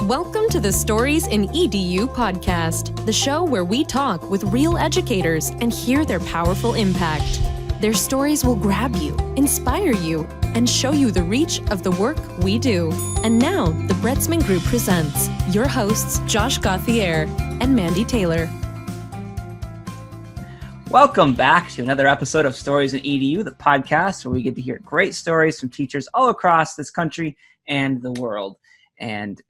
Welcome to the Stories in EDU podcast, the show where we talk with real educators and hear their powerful impact. Their stories will grab you, inspire you, and show you the reach of the work we do. And now, the Bretzman Group presents your hosts, Josh Gauthier and Mandy Taylor. Welcome back to another episode of Stories in EDU, the podcast where we get to hear great stories from teachers all across this country and the world. And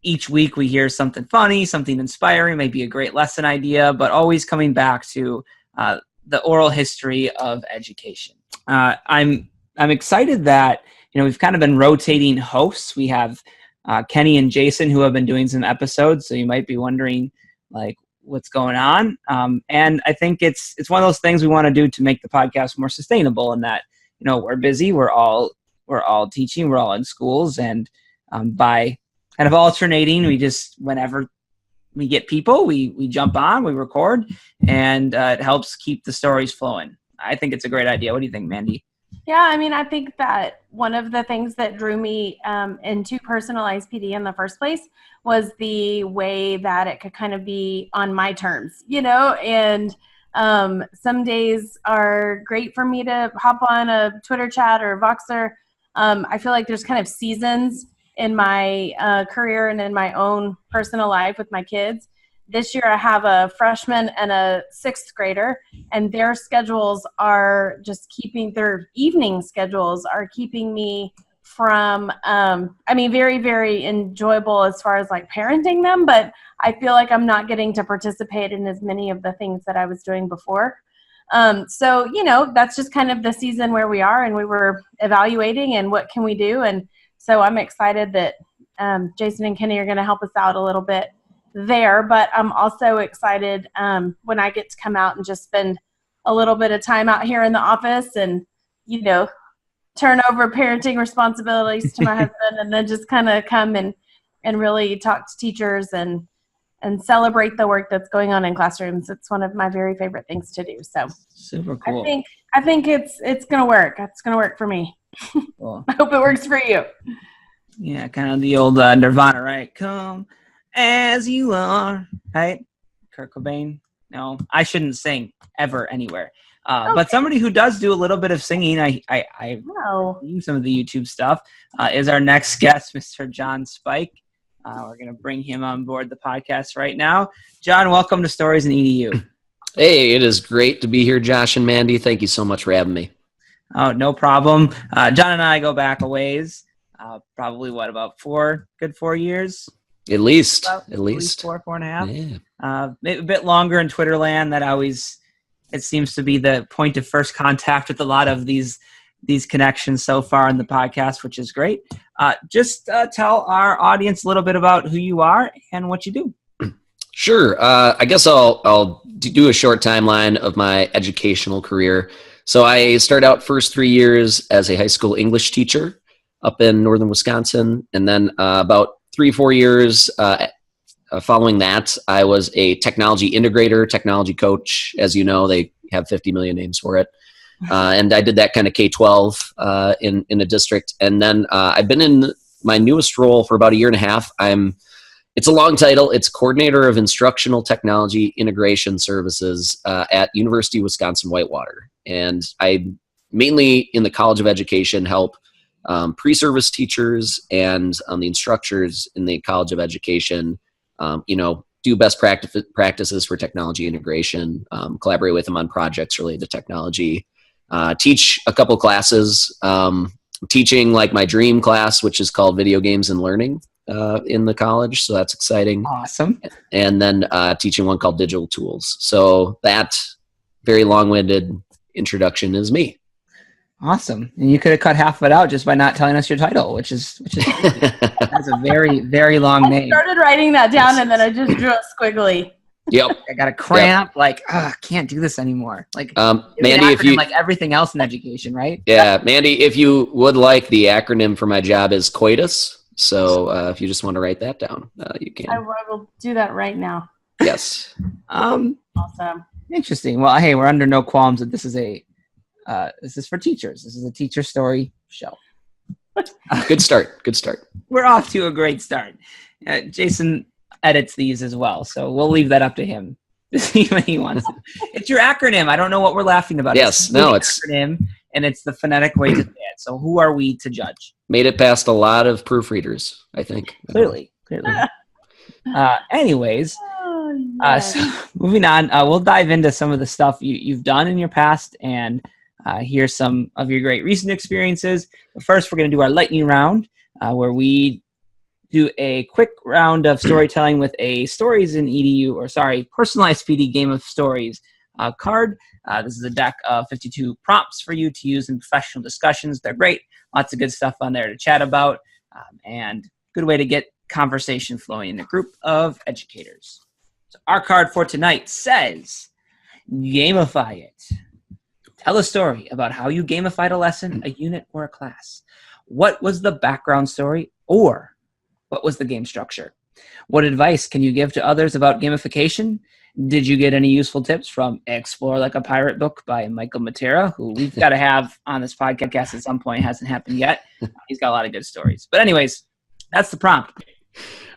each week we hear something funny, something inspiring, maybe a great lesson idea, but always coming back to the oral history of education. I'm excited that we've kind of been rotating hosts. We have Kenny and Jason who have been doing some episodes, so you might be wondering what's going on. And I think it's one of those things we want to do to make the podcast more sustainable. And that we're busy, we're all teaching, we're all in schools, and by kind of alternating, we just, whenever we get people, we jump on, we record, and it helps keep the stories flowing. I think it's a great idea. What do you think, Mandy? Yeah, I think that one of the things that drew me into personalized PD in the first place was the way that it could kind of be on my terms, and some days are great for me to hop on a Twitter chat or Voxer. I feel like there's kind of seasons in my career and in my own personal life with my kids. This year I have a freshman and a sixth grader, and their schedules are just their evening schedules are keeping me from, very, very enjoyable as far as parenting them, but I feel like I'm not getting to participate in as many of the things that I was doing before. So, that's just kind of the season where we are, and we were evaluating and what can we do. And so I'm excited that Jason and Kenny are going to help us out a little bit there, but I'm also excited when I get to come out and just spend a little bit of time out here in the office and, turn over parenting responsibilities to my husband, and then just kind of come and really talk to teachers and celebrate the work that's going on in classrooms. It's one of my very favorite things to do. So super cool. I think it's going to work. It's going to work for me. Cool. I hope it works for you. Yeah, kind of the old Nirvana, right? Come as you are, right? Kurt Cobain. No, I shouldn't sing ever anywhere. Okay. But somebody who does do a little bit of singing, I seen some of the YouTube stuff, is our next guest, Mr. Jon Spike. We're going to bring him on board the podcast right now. John, welcome to Stories in EDU. Hey, it is great to be here, Josh and Mandy. Thank you so much for having me. Oh, no problem. John and I go back a ways. Probably about 4 years? At least. 4.5. Yeah. Maybe a bit longer in Twitter land. It seems to be the point of first contact with a lot of these connections so far in the podcast, which is great. Just tell our audience a little bit about who you are and what you do. Sure. I guess I'll do a short timeline of my educational career. So I started out first 3 years as a high school English teacher up in northern Wisconsin. And then about 3-4 years following that, I was a technology integrator, technology coach. As you know, they have 50 million names for it. And I did that kind of K-12 in a district. And then I've been in my newest role for about 1.5 years. It's a long title. It's Coordinator of Instructional Technology Integration Services at University of Wisconsin-Whitewater. And I mainly in the College of Education help pre-service teachers and the instructors in the College of Education, do best practices for technology integration, collaborate with them on projects related to technology, teach a couple classes, teaching my dream class, which is called Video Games and Learning in the college. So that's exciting. Awesome. And then teaching one called Digital Tools. So that very long-winded introduction is me. Awesome. And you could have cut half of it out just by not telling us your title, which is that's a very, very long name. I started writing that down and then I just drew a squiggly. Yep. I got a cramp. Yep. I can't do this anymore. Mandy, if you everything else in education, right? Yeah, Mandy, if you would like, the acronym for my job is COITUS. So if you just want to write that down, you can. I will do that right now. Yes. Awesome. Interesting. Well, hey, we're under no qualms that this is for teachers. This is a teacher story show. Good start. We're off to a great start. Jason edits these as well, so we'll leave that up to him to see when he wants it. It's your acronym. I don't know what we're laughing about. Yes, it's acronym, and it's the phonetic way to say it. So who are we to judge? Made it past a lot of proofreaders, I think. Clearly. Anyways, Yes. so moving on, we'll dive into some of the stuff you've done in your past and hear some of your great recent experiences. But first, we're going to do our lightning round, where we do a quick round of storytelling with a personalized PD game of stories card. This is a deck of 52 prompts for you to use in professional discussions. They're great. Lots of good stuff on there to chat about, and good way to get conversation flowing in a group of educators. So our card for tonight says, gamify it. Tell a story about how you gamified a lesson, a unit, or a class. What was the background story, or what was the game structure? What advice can you give to others about gamification? Did you get any useful tips from Explore Like a Pirate book by Michael Matera, who we've got to have on this podcast at some point? Hasn't happened yet. He's got a lot of good stories. But anyways, that's the prompt.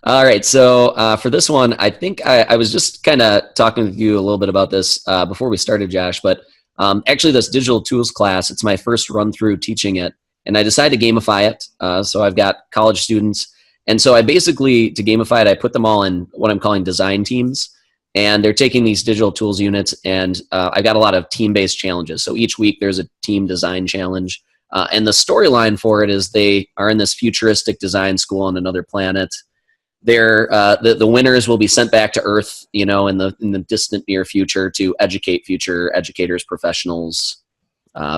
All right. So for this one, I think I was just kind of talking with you a little bit about this before we started, Josh. But actually, this digital tools class, it's my first run through teaching it. And I decided to gamify it. So I've got college students. And so I basically, to gamify it, I put them all in what I'm calling design teams. And they're taking these digital tools units. And I've got a lot of team-based challenges. So each week there's a team design challenge. And the storyline for it is they are in this futuristic design school on another planet. They're the winners will be sent back to Earth, in the distant near future to educate future educators, professionals,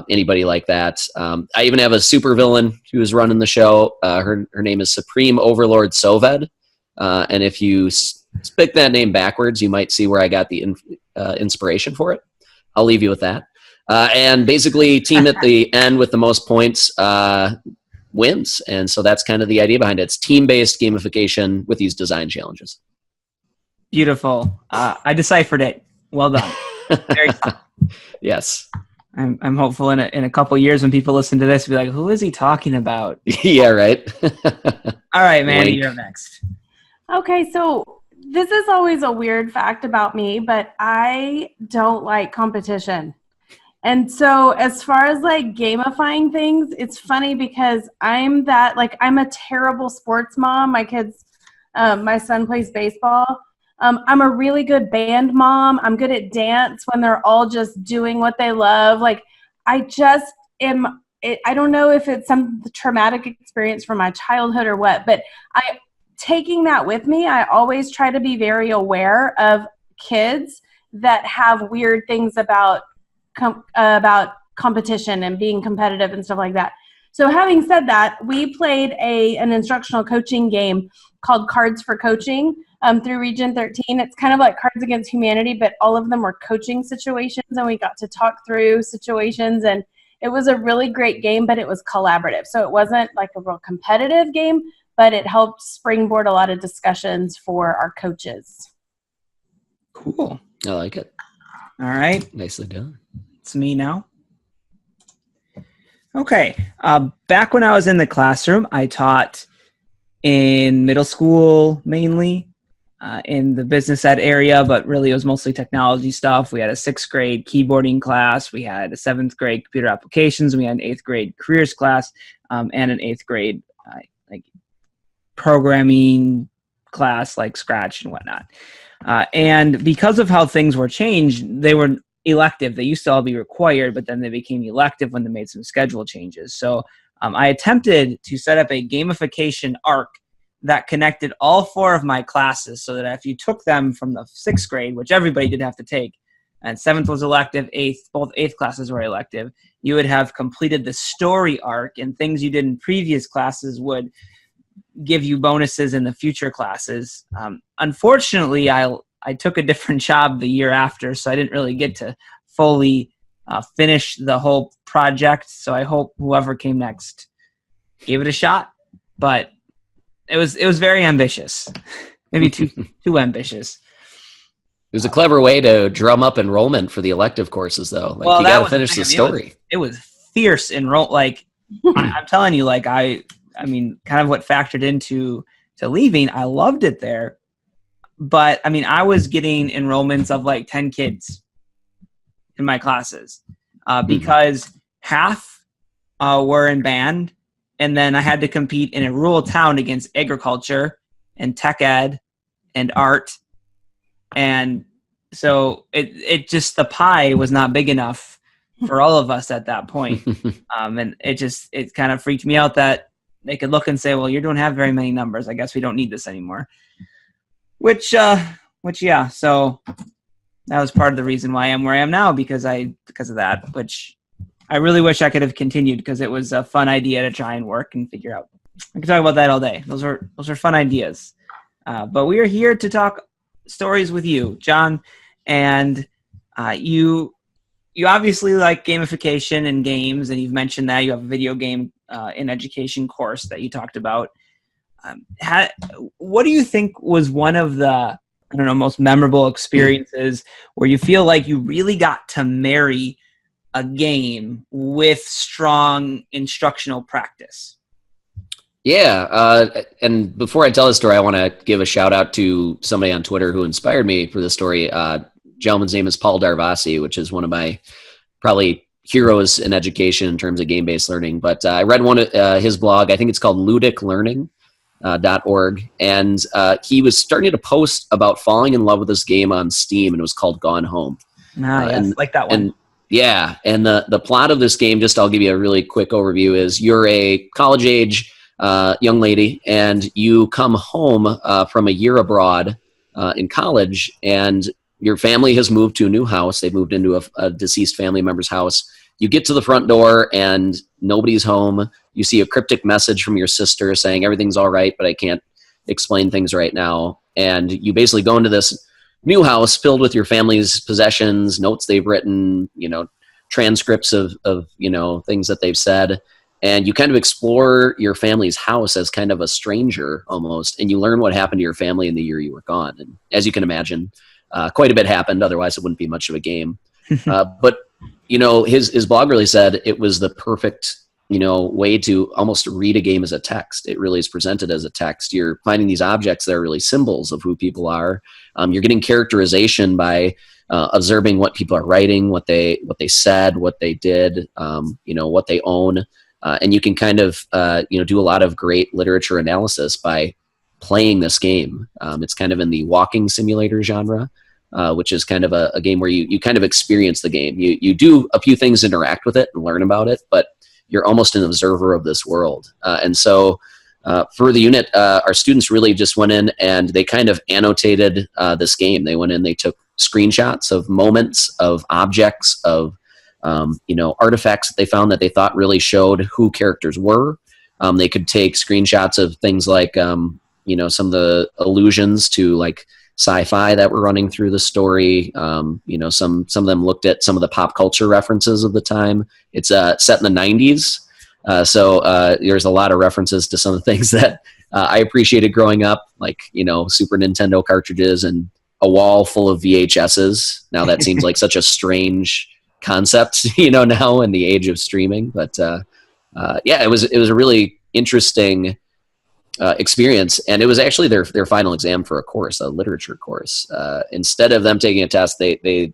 anybody like that. I even have a supervillain who is running the show. Her name is Supreme Overlord Soved, and if you pick that name backwards, you might see where I got the inspiration for it. I'll leave you with that. And basically, team at the end with the most points wins. And so that's kind of the idea behind it. It's team-based gamification with these design challenges. Beautiful. I deciphered it. Well done. Very Yes. I'm hopeful in a couple years when people listen to this, be like, who is he talking about? Yeah, right. All right, Mandy, you're up next. Okay, so this is always a weird fact about me, but I don't like competition. And so as far as like gamifying things, it's funny because I'm a terrible sports mom. My son plays baseball. I'm a really good band mom. I'm good at dance when they're all just doing what they love. Like I just am, I don't know if it's some traumatic experience from my childhood or what, but taking that with me, I always try to be very aware of kids that have weird things about competition and being competitive and stuff like that. So having said that, we played an instructional coaching game called Cards for Coaching through Region 13. It's kind of like Cards Against Humanity, but all of them were coaching situations, and we got to talk through situations, and it was a really great game, but it was collaborative. So it wasn't like a real competitive game, but it helped springboard a lot of discussions for our coaches. Cool. I like it. All right. Nicely done. It's me now. Okay. Back when I was in the classroom, I taught in middle school mainly, in the business ed area, but really it was mostly technology stuff. We had a 6th grade keyboarding class. We had a 7th grade computer applications. We had an 8th grade careers class, and an 8th grade like programming class like Scratch and whatnot. And because of how things were changed, they were elective. They used to all be required, but then they became elective when they made some schedule changes. So I attempted to set up a gamification arc that connected all 4 of my classes so that if you took them from the 6th grade, which everybody did have to take, and 7th was elective, 8th, both 8th classes were elective, you would have completed the story arc, and things you did in previous classes would give you bonuses in the future classes. Unfortunately, I took a different job the year after, so I didn't really get to fully finish the whole project. So I hope whoever came next gave it a shot. But it was very ambitious, maybe too ambitious. It was a clever way to drum up enrollment for the elective courses, though. Like, well, you got to finish the story. It was fierce enroll. Like I'm telling you, like I mean, kind of what factored into to leaving. I loved it there. But I mean, I was getting enrollments of like 10 kids in my classes because half were in band. And then I had to compete in a rural town against agriculture and tech ed and art. And so it just, the pie was not big enough for all of us at that point. And it kind of freaked me out that they could look and say, well, you don't have very many numbers. I guess we don't need this anymore. Which yeah. So that was part of the reason why I am where I am now, because of that, which I really wish I could have continued, because it was a fun idea to try and work and figure out. I could talk about that all day. Those are fun ideas. But we are here to talk stories with you, Jon, and you obviously like gamification and games, and you've mentioned that you have a video game in education course that you talked about. What do you think was one of the, I don't know, most memorable experiences where you feel like you really got to marry a game with strong instructional practice? Yeah, and before I tell the story, I want to give a shout out to somebody on Twitter who inspired me for this story. Gentleman's name is Paul Darvasi, which is one of my probably heroes in education in terms of game-based learning. But I read one of his blog. I think it's called ludiclearning.org, and he was starting to post about falling in love with this game on Steam, and it was called Gone Home. Yes, like that one. And yeah, and the plot of this game, just I'll give you a really quick overview, is you're a college-age young lady, and you come home from a year abroad in college, and your family has moved to a new house. They've moved into a deceased family member's house. You get to the front door, and nobody's home. You see a cryptic message from your sister saying everything's all right, but I can't explain things right now. And you basically go into this new house filled with your family's possessions, notes they've written, transcripts of things that they've said. And you kind of explore your family's house as kind of a stranger almost, and you learn what happened to your family in the year you were gone. And as you can imagine, quite a bit happened. Otherwise, it wouldn't be much of a game. But his blog really said it was the perfect way to almost read a game as a text. It really is presented as a text. You're finding these objects that are really symbols of who people are. You're getting characterization by observing what people are writing, what they said, what they did, what they own. And you can kind of, do a lot of great literature analysis by playing this game. It's kind of in the walking simulator genre, which is kind of a game where you kind of experience the game. You do a few things, interact with it and learn about it, but you're almost an observer of this world. And so for the unit, our students really just went in and they kind of annotated this game. They went in, they took screenshots of moments, of objects, of artifacts that they found that they thought really showed who characters were. They could take screenshots of things like, some of the allusions to like sci-fi that were running through the story. Some of them looked at some of the pop culture references of the time. It's set in the 90s. So there's a lot of references to some of the things that I appreciated growing up, like, Super Nintendo cartridges and a wall full of VHSs. Now that seems like such a strange concept, now in the age of streaming. But it was a really interesting experience, and it was actually their final exam for a course, a literature course. Instead of them taking a test, they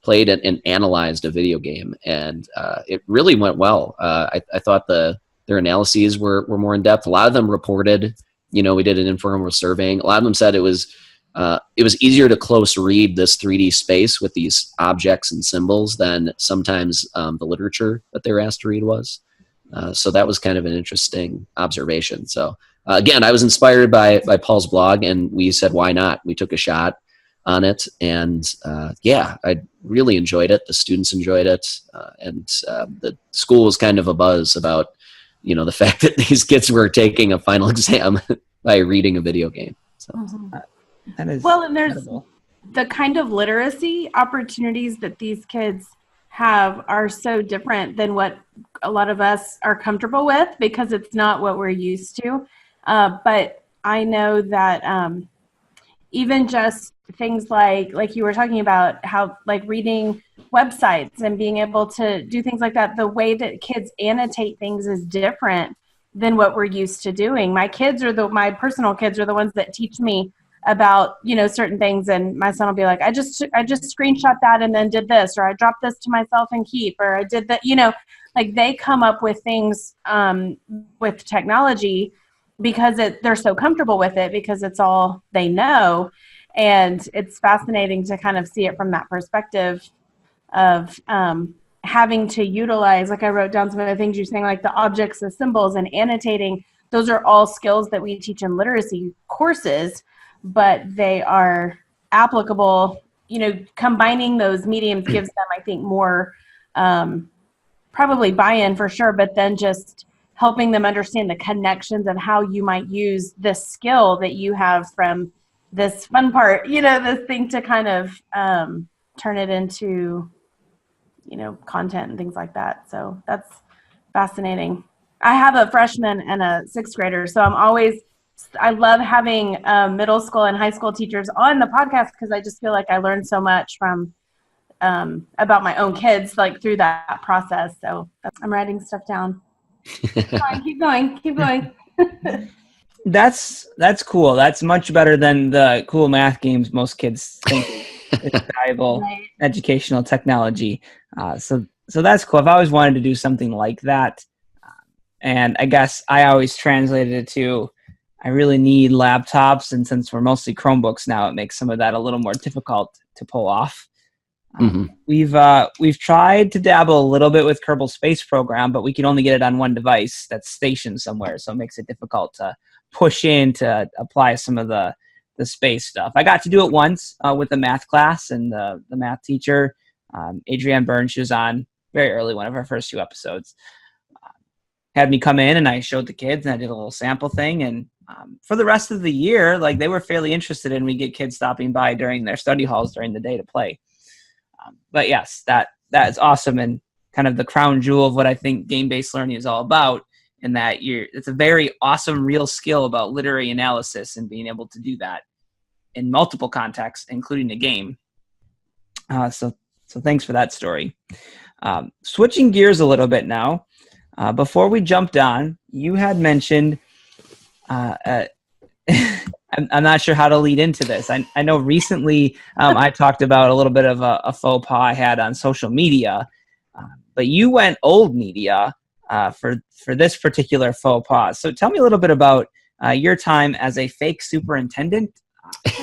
played and analyzed a video game, and it really went well. I thought their analyses were more in depth. A lot of them reported, we did an informal surveying. A lot of them said it was easier to close read this 3D space with these objects and symbols than sometimes the literature that they were asked to read was. So that was kind of an interesting observation. So again, I was inspired by Paul's blog, and we said, why not? We took a shot on it, and I really enjoyed it. The students enjoyed it, and the school was kind of abuzz about, the fact that these kids were taking a final exam by reading a video game. So. That is and there's incredible. The kind of literacy opportunities that these kids have are so different than what a lot of us are comfortable with, because it's not what we're used to. But I know that even just things like you were talking about, how like reading websites and being able to do things like that, the way that kids annotate things is different than what we're used to doing. My personal kids are the ones that teach me about, certain things. And my son will be like, I just screenshot that and then did this, or I dropped this to myself and keep, or I did that, like they come up with things with technology because they're so comfortable with it, because it's all they know. And it's fascinating to kind of see it from that perspective of having to utilize, like I wrote down some of the things you're saying, like the objects, the symbols, and annotating. Those are all skills that we teach in literacy courses, but they are applicable, combining those mediums gives them, I think, more probably buy-in for sure, but then just helping them understand the connections of how you might use this skill that you have from this fun part, this thing to kind of turn it into, content and things like that. So that's fascinating. I have a freshman and a sixth grader, so I love having middle school and high school teachers on the podcast, because I just feel like I learned so much from about my own kids, like through that process. So I'm writing stuff down. Keep going. That's cool. That's much better than the cool math games most kids think is valuable Right. educational technology. So that's cool. I've always wanted to do something like that. And I guess I always translated it to, I really need laptops. And since we're mostly Chromebooks now, it makes some of that a little more difficult to pull off. We've tried to dabble a little bit with Kerbal Space Program, but we can only get it on one device that's stationed somewhere. So it makes it difficult to push in to apply some of the space stuff. I got to do it once with a math class, and the math teacher, Adrienne Burns, she was on very early, one of our first 2 episodes, had me come in and I showed the kids and I did a little sample thing. And for the rest of the year, like they were fairly interested in, we get kids stopping by during their study halls during the day to play. But yes, that is awesome, and kind of the crown jewel of what I think game-based learning is all about, in that it's a very awesome real skill about literary analysis and being able to do that in multiple contexts, including a game. So thanks for that story. Switching gears a little bit now, before we jumped on, you had mentioned, I'm not sure how to lead into this. I know recently I talked about a little bit of a faux pas I had on social media, but you went old media for this particular faux pas. So tell me a little bit about your time as a fake superintendent.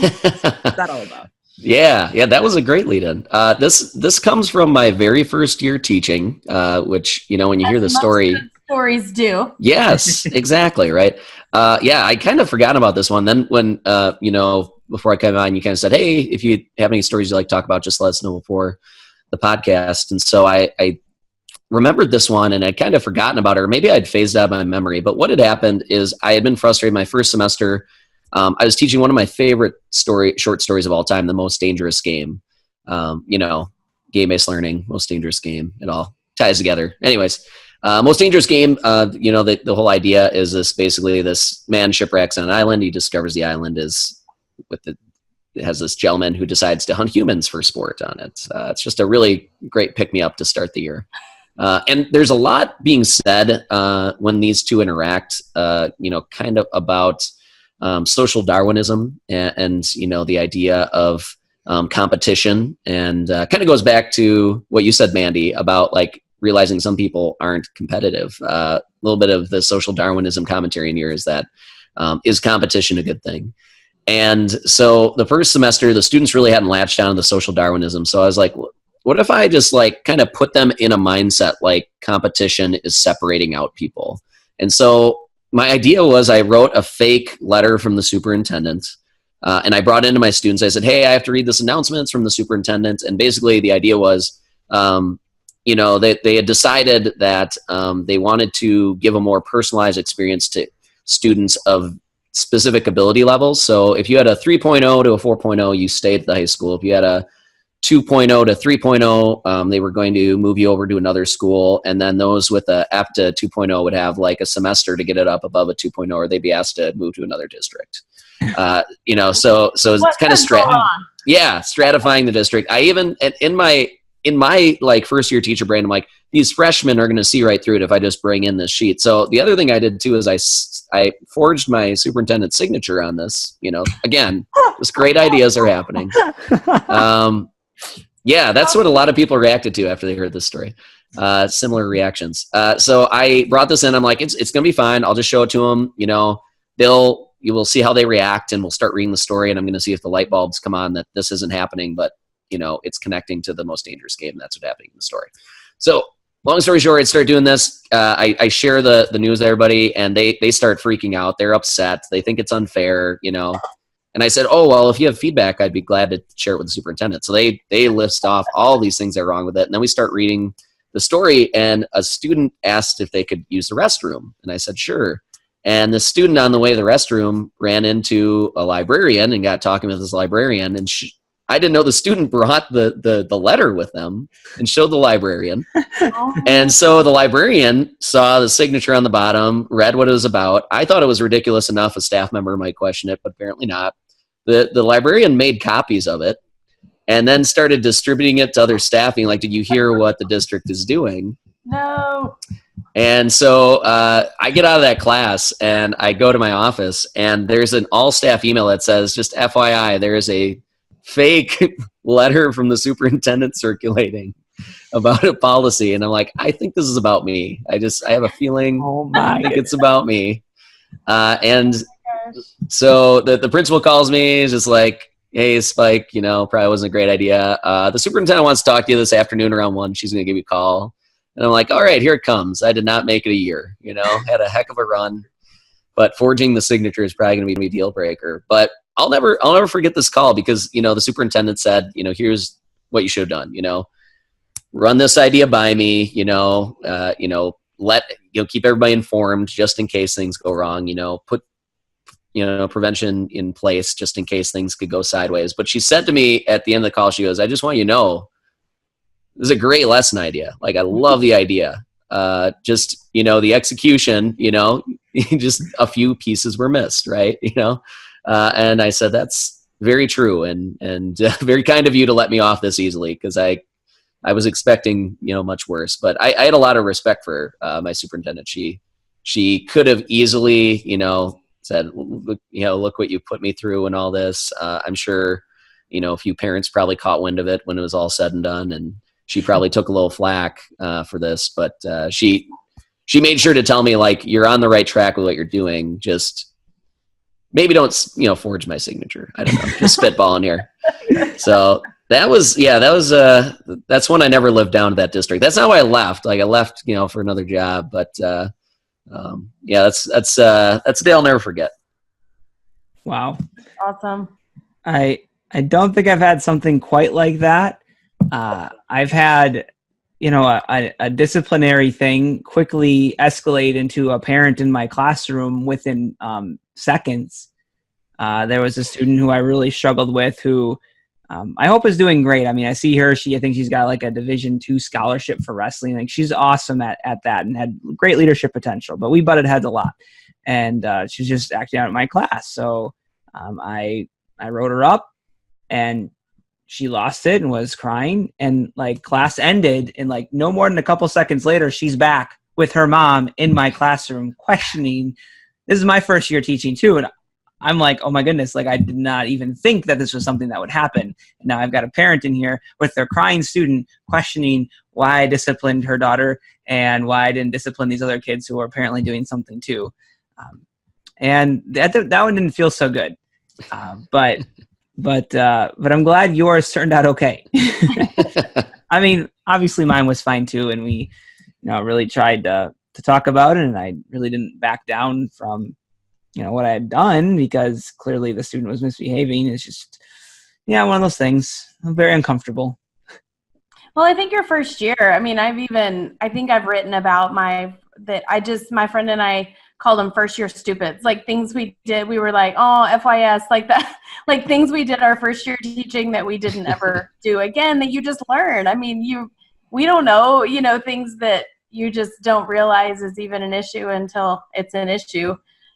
What's that all about? Yeah, that was a great lead-in. This comes from my very first year teaching, which, when you hear the story, stories do. Yes, exactly, right. I kind of forgot about this one. Then when before I came on, you kind of said, "Hey, if you have any stories you'd like to talk about, just let us know before the podcast." And so I remembered this one, and I'd kind of forgotten about it, or maybe I'd phased out of my memory. But what had happened is I had been frustrated my first semester. I was teaching one of my favorite short stories of all time, The Most Dangerous Game. Game-based learning, most dangerous game. It all ties together. Anyways, Most Dangerous Game, the whole idea is this man shipwrecks on an island. He discovers the island it has this gentleman who decides to hunt humans for sport on it. It's just a really great pick-me-up to start the year. And there's a lot being said when these two interact, kind of about social Darwinism and the idea of competition, and kind of goes back to what you said, Mandy, about like realizing some people aren't competitive. A little bit of the social Darwinism commentary in here is that is competition a good thing? And so the first semester, the students really hadn't latched on to the social Darwinism. So I was like, what if I just like kind of put them in a mindset like competition is separating out people? And so my idea was I wrote a fake letter from the superintendent, and I brought it into my students. I said, "Hey, I have to read this announcement. It's from the superintendent." And basically the idea was, they had decided that they wanted to give a more personalized experience to students of specific ability levels. So if you had a 3.0 to a 4.0, you stayed at the high school. If you had a 2.0 to 3.0, they were going to move you over to another school. And then those with a F to 2.0 would have like a semester to get it up above a 2.0, or they'd be asked to move to another district. So it's kind of stratifying the district. I even in my like first year teacher brain, I'm like, these freshmen are going to see right through it if I just bring in this sheet. So the other thing I did too is I forged my superintendent's signature on this. Again, just great ideas are happening. Yeah, that's what a lot of people reacted to after they heard this story. Similar reactions. So I brought this in. I'm like, it's going to be fine. I'll just show it to them. You will see how they react, and we'll start reading the story, and I'm going to see if the light bulbs come on that this isn't happening, but it's connecting to the most dangerous game. And that's what happened in the story. So long story short, I start doing this. I share the news with everybody, and they start freaking out. They're upset. They think it's unfair, And I said, oh, well, if you have feedback, I'd be glad to share it with the superintendent. So they list off all these things that are wrong with it. And then we start reading the story, and a student asked if they could use the restroom. And I said, sure. And the student on the way to the restroom ran into a librarian and got talking with this librarian. And I didn't know the student brought the letter with them and showed the librarian. And so the librarian saw the signature on the bottom, read what it was about. I thought it was ridiculous enough a staff member might question it, but apparently not. The librarian made copies of it and then started distributing it to other staff, being like, did you hear what the district is doing? No. And so I get out of that class and I go to my office, and there's an all-staff email that says, just FYI, there is a fake letter from the superintendent circulating about a policy. And I'm like, I think this is about me. I have a feeling I think it's about me. And so the principal calls me, just like, hey, Spike, probably wasn't a great idea. The superintendent wants to talk to you this afternoon around 1. She's going to give you a call. And I'm like, all right, here it comes. I did not make it a year, had a heck of a run, but forging the signature is probably going to be a deal breaker. But I'll never forget this call, because, the superintendent said, here's what you should have done, run this idea by me, keep everybody informed just in case things go wrong, put, prevention in place just in case things could go sideways. But she said to me at the end of the call, she goes, I just want you to know, this is a great lesson idea. Like, I love the idea. Just, the execution, just a few pieces were missed, right? And I said, that's very true, and very kind of you to let me off this easily, because I was expecting, much worse. But I had a lot of respect for my superintendent. She could have easily, said, look what you put me through and all this. I'm sure, a few parents probably caught wind of it when it was all said and done, and she probably took a little flack for this. But she made sure to tell me, like, you're on the right track with what you're doing. Just maybe don't, forge my signature. I don't know, just spitballing here. So that's when I never lived down to that district. That's not why I left. Like, I left, for another job, but that's a day I'll never forget. Wow. Awesome. I don't think I've had something quite like that. I've had, a disciplinary thing quickly escalate into a parent in my classroom within seconds. There was a student who I really struggled with, who I hope is doing great. I mean, I see her. I think she's got like a Division II scholarship for wrestling. Like, she's awesome at that and had great leadership potential. But we butted heads a lot, and she's just acting out in my class. So I wrote her up, and she lost it and was crying. And like, class ended, and like no more than a couple seconds later, she's back with her mom in my classroom questioning. This is my first year teaching too, and I'm like, oh my goodness, like, I did not even think that this was something that would happen. And now I've got a parent in here with their crying student questioning why I disciplined her daughter and why I didn't discipline these other kids who are apparently doing something too. And that one didn't feel so good. But I'm glad yours turned out okay. I mean, obviously mine was fine too, and we, really tried to talk about it, and I really didn't back down from, what I had done, because clearly the student was misbehaving. It's just, one of those things. I'm very uncomfortable. Well, I think your first year, I mean, I think I've written about my friend and I called them first year stupids, like things we did. We were like, oh, FYS, like that, like things we did our first year teaching that we didn't ever do again, that you just learn. I mean, we don't know, things that you just don't realize is even an issue until it's an issue,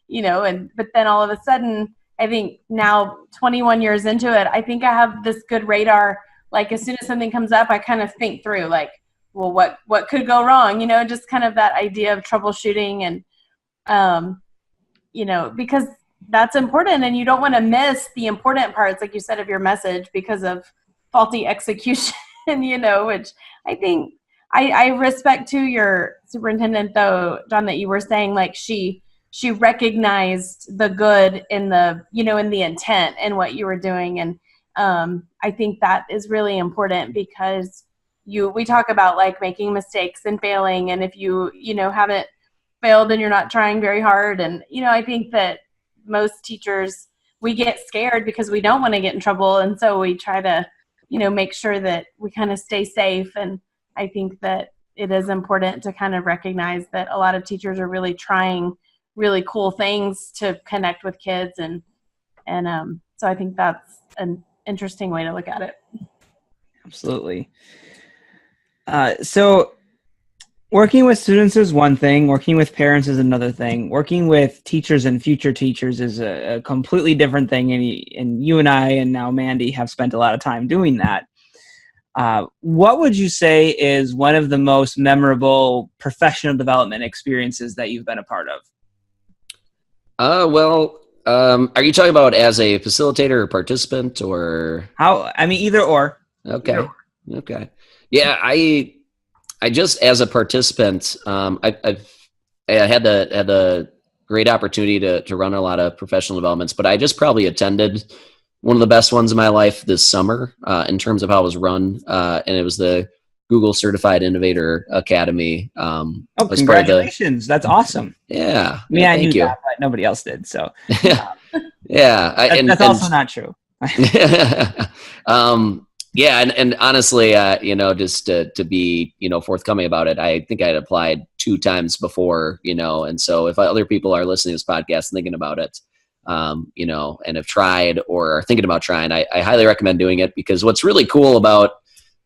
but then all of a sudden, I think now 21 years into it, I think I have this good radar. Like, as soon as something comes up, I kind of think through, like, well, what could go wrong? Just kind of that idea of troubleshooting and, because that's important, and you don't want to miss the important parts, like you said, of your message because of faulty execution, which I think I respect to your superintendent, though, John, that you were saying, like, she recognized the good in the, in the intent and what you were doing. And I think that is really important because we talk about like making mistakes and failing. And if you haven't failed and you're not trying very hard. And, I think that most teachers, we get scared because we don't want to get in trouble. And so we try to, make sure that we kind of stay safe. And I think that it is important to kind of recognize that a lot of teachers are really trying really cool things to connect with kids. And so I think that's an interesting way to look at it. Absolutely. So working with students is one thing, working with parents is another thing, working with teachers and future teachers is a completely different thing. And you and I, and now Mandy, have spent a lot of time doing that. What would you say is one of the most memorable professional development experiences that you've been a part of? Are you talking about as a facilitator or participant or? Either or. Okay. Either or. Okay. Yeah. I just, as a participant, I had the great opportunity to run a lot of professional developments, but I just probably attended one of the best ones in my life this summer, in terms of how it was run. And it was the Google Certified Innovator Academy. Congratulations. That's awesome. Yeah. I knew that, but nobody else did. So yeah. That's also not true. Yeah. And honestly, just to be, forthcoming about it, I think I had applied 2 times before, and so if other people are listening to this podcast and thinking about it, and have tried or are thinking about trying, I highly recommend doing it, because what's really cool about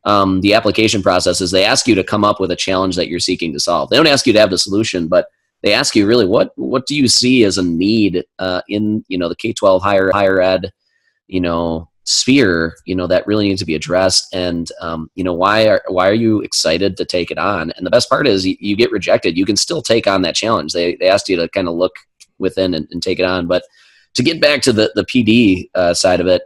the application process is they ask you to come up with a challenge that you're seeking to solve. They don't ask you to have the solution, but they ask you really what do you see as a need in the K-12 higher ed sphere that really needs to be addressed, and why are you excited to take it on? And the best part is you get rejected, you can still take on that challenge. They asked you to kind of look within and take it on. But to get back to the PD side of it,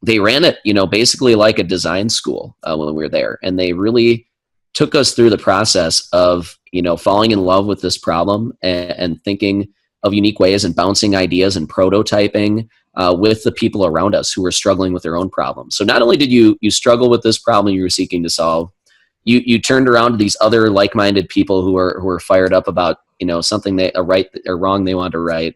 they ran it basically like a design school when we were there, and they really took us through the process of falling in love with this problem and thinking of unique ways and bouncing ideas and prototyping with the people around us who were struggling with their own problems. So not only did you struggle with this problem you were seeking to solve, you turned around to these other like-minded people who are fired up about something a right or wrong they want to right,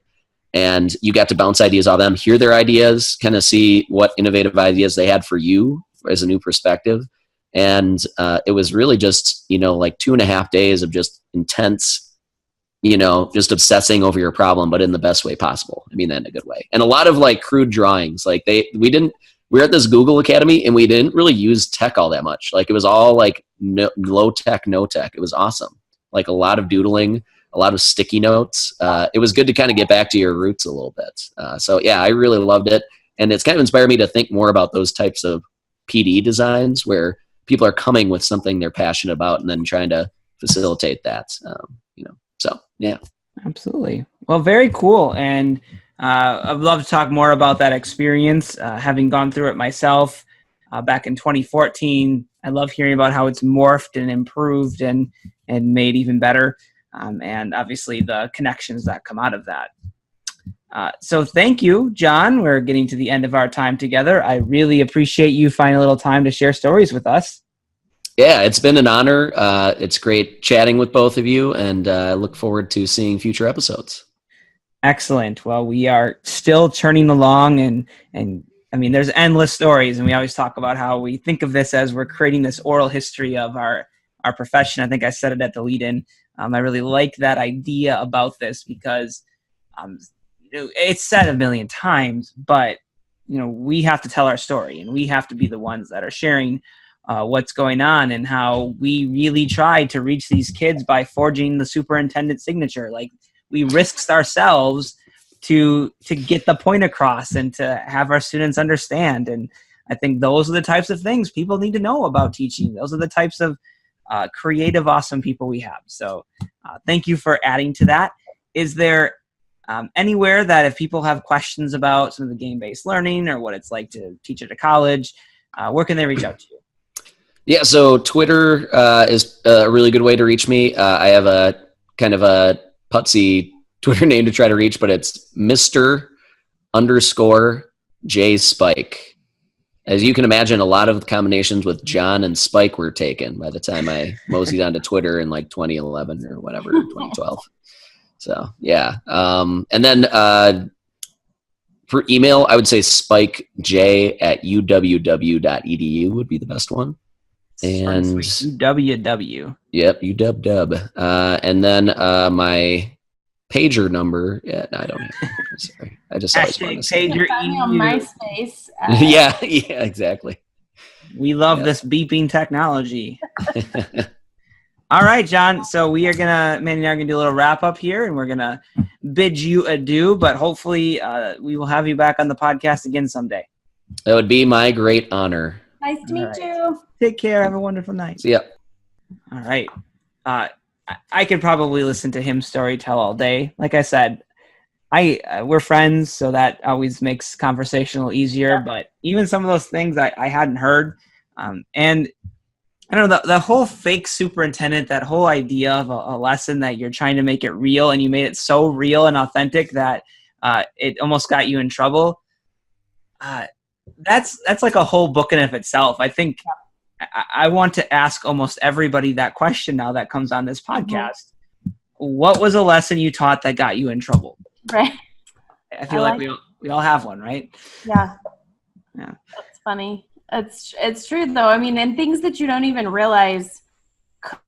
and you got to bounce ideas off them, hear their ideas, kind of see what innovative ideas they had for you as a new perspective. And it was really just like 2.5 days of just intense, just obsessing over your problem, but in the best way possible. I mean that in a good way. And a lot of like crude drawings. Like we were at this Google Academy and we didn't really use tech all that much. Like it was all like low tech, no tech. It was awesome. Like a lot of doodling, a lot of sticky notes. It was good to kind of get back to your roots a little bit. So yeah, I really loved it. And it's kind of inspired me to think more about those types of PD designs where people are coming with something they're passionate about and then trying to facilitate that, So, yeah. Absolutely. Well, very cool. And I'd love to talk more about that experience, having gone through it myself back in 2014. I love hearing about how it's morphed and improved and made even better. And obviously the connections that come out of that. So thank you, John. We're getting to the end of our time together. I really appreciate you finding a little time to share stories with us. Yeah, it's been an honor. It's great chatting with both of you, and I look forward to seeing future episodes. Excellent. Well, we are still churning along, and I mean, there's endless stories, and we always talk about how we think of this as we're creating this oral history of our profession. I think I said it at the lead-in. I really like that idea about this because it's said a million times, but we have to tell our story, and we have to be the ones that are sharing what's going on and how we really tried to reach these kids by forging the superintendent signature. Like we risked ourselves to get the point across and to have our students understand. And I think those are the types of things people need to know about teaching. Those are the types of creative, awesome people we have. So thank you for adding to that. Is there anywhere that if people have questions about some of the game-based learning or what it's like to teach at a college, where can they reach out to you? Yeah, so Twitter is a really good way to reach me. I have a kind of a putsy Twitter name to try to reach, but it's Mr._J Spike. As you can imagine, a lot of combinations with John and Spike were taken by the time I moseyed onto Twitter in like 2011 or whatever, 2012. So, yeah. And then for email, I would say spikej@uww.edu would be the best one. And UWW. Yep, UW. And then my pager number. Yeah, no, I don't have it. Sorry. I just always want to say You can find me on MySpace. yeah, exactly. We love this beeping technology. All right, John. So we are Mandy and I are gonna do a little wrap up here, and we're gonna bid you adieu. But hopefully, we will have you back on the podcast again someday. That would be my great honor. Nice to meet you. Take care. Have a wonderful night. See ya. All right. I could probably listen to him story tell all day. Like I said, we're friends, so that always makes conversational easier. Yeah. But even some of those things I hadn't heard, and I don't know, the whole fake superintendent, that whole idea of a lesson that you're trying to make it real, and you made it so real and authentic that it almost got you in trouble. That's like a whole book in of itself. I think I want to ask almost everybody that question now that comes on this podcast. Mm-hmm. What was a lesson you taught that got you in trouble? Right. I feel like we all have one, right? Yeah. That's funny. It's true though. I mean, and things that you don't even realize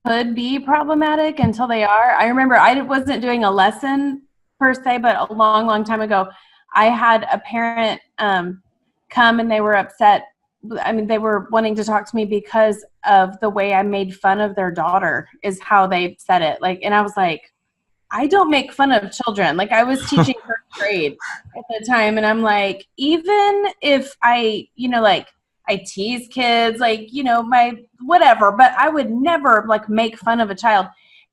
could be problematic until they are. I remember I wasn't doing a lesson per se, but a long, long time ago, I had a parent come and they were upset. I mean, they were wanting to talk to me because of the way I made fun of their daughter, is how they said it. Like, and I was like, I don't make fun of children. Like, I was teaching first grade at the time, and I'm like, even if I tease kids, like, my whatever, but I would never like make fun of a child.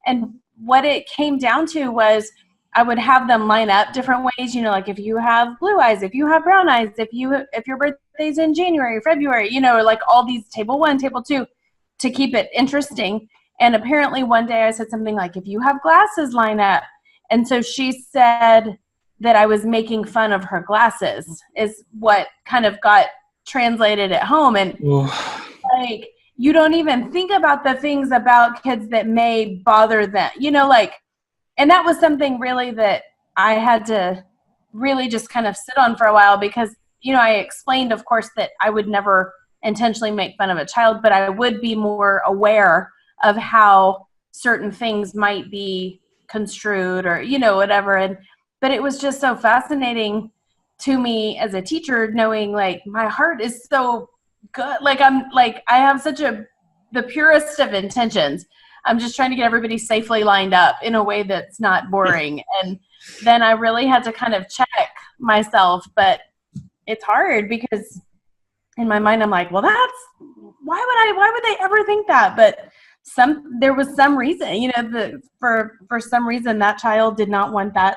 And what it came down to was I would have them line up different ways, like if you have blue eyes, if you have brown eyes, if your birthday's in January, February, like all these table 1, table 2 to keep it interesting. And apparently one day I said something like, if you have glasses, line up. And so she said that I was making fun of her glasses, is what kind of got translated at home. And like, you don't even think about the things about kids that may bother them, and that was something really that I had to really just kind of sit on for a while, because, I explained, of course, that I would never intentionally make fun of a child, but I would be more aware of how certain things might be construed or, whatever. But it was just so fascinating to me as a teacher, knowing like my heart is so good. Like I have the purest of intentions. I'm just trying to get everybody safely lined up in a way that's not boring. And then I really had to kind of check myself, but it's hard because in my mind, I'm like, well, why would they ever think that? But there was some reason, for some reason that child did not want that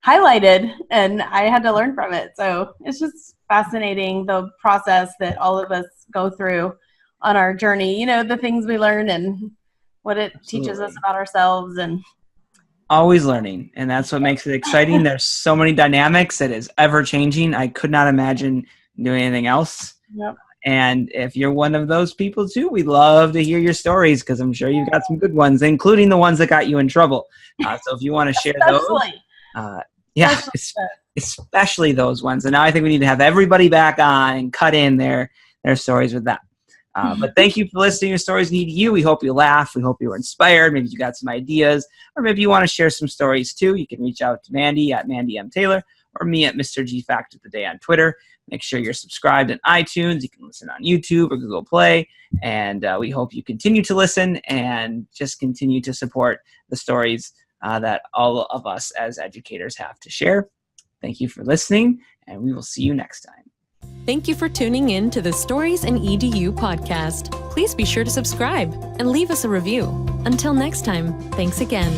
highlighted, and I had to learn from it. So it's just fascinating, the process that all of us go through on our journey, the things we learn and what it teaches us about ourselves. And always learning, and that's what makes it exciting. There's so many dynamics. It is ever changing. I could not imagine doing anything else. Yep. And if you're one of those people too, we'd love to hear your stories, because I'm sure you've got some good ones, including the ones that got you in trouble. So if you want to share those, especially those ones. And now I think we need to have everybody back on and cut in their stories with that. But thank you for listening to Stories Need You. We hope you laughed. We hope you were inspired. Maybe you got some ideas, or maybe you want to share some stories too. You can reach out to Mandy at Mandy M. Taylor, or me at Mr. G Fact of the Day on Twitter. Make sure you're subscribed in iTunes. You can listen on YouTube or Google Play. And we hope you continue to listen and just continue to support the stories that all of us as educators have to share. Thank you for listening, and we will see you next time. Thank you for tuning in to the Stories in EDU podcast. Please be sure to subscribe and leave us a review. Until next time, thanks again.